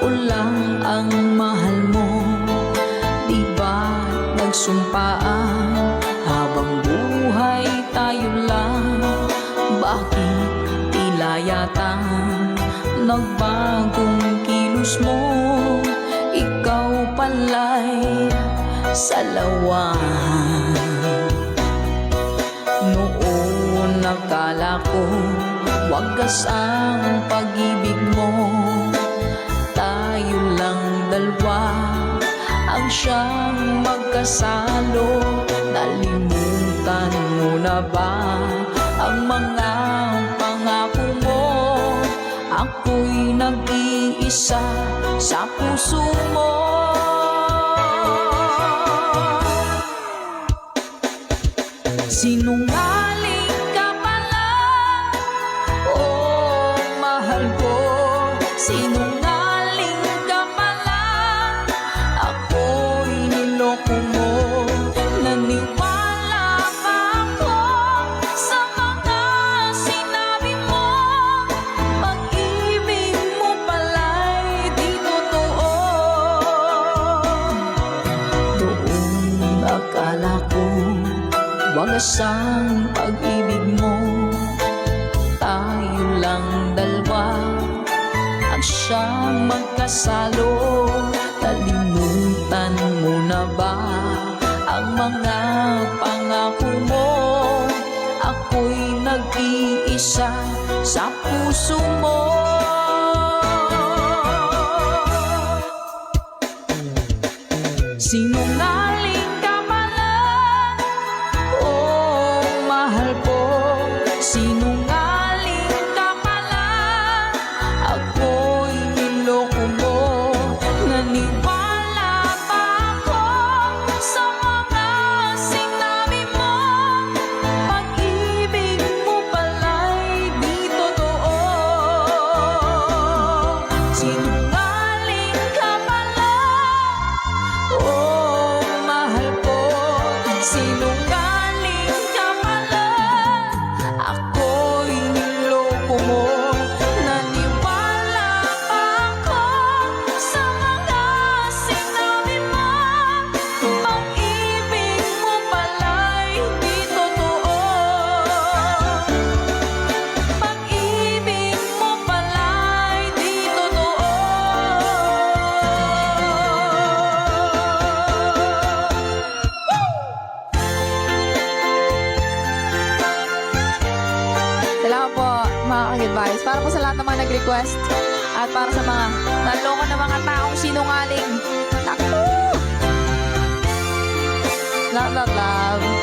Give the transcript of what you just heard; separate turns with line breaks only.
Ako lang ang mahal mo, di ba nagsumpaan? Habang buhay tayo lang, bakit tila yata nagbagong kilos mo? Ikaw pala'y salawan. Noon nakala ko wagas ang pag-ibig mo, tayo lang dalawa ang siyang magkasalo. Nalimutan mo na ba ang mga pangako mo? Ako'y nag-iisa sa puso mo. Sinungaling ka pala, oh mahal ko. Sinungaling ka pala, ako'y niloko mo. Naniwala pa ako sa mga sinabi mo. Pag-ibig mo pala'y di totoo. Doon akala ko wagas ang pag-ibig mo, tayo lang dalawa ang siyang magkasalo. Nalimutan mo na ba ang mga pangako mo? Ako'y nag-iisa sa puso mo. Sinungaling ka pala, oh mahal ko. Sinungaling ka pala, ako'y niloko mo. Naniwala pa ako sa mga sinabi mo. Pag-ibig mo pala'y di totoo. Sinungaling ka pala, oh mahal ko. Sinungaling ka pala, ako'y niloko mo. Naniwala pa ako sa mga sinabi mo. Pag-ibig mo pala'y di totoo. Pag-ibig mo pala'y di totoo.
Salamat po mga ka-advice. Para po sa lahat ng mga nag-request at para sa mga naloko na mga taong sinungaling. Naku! Love, love, love.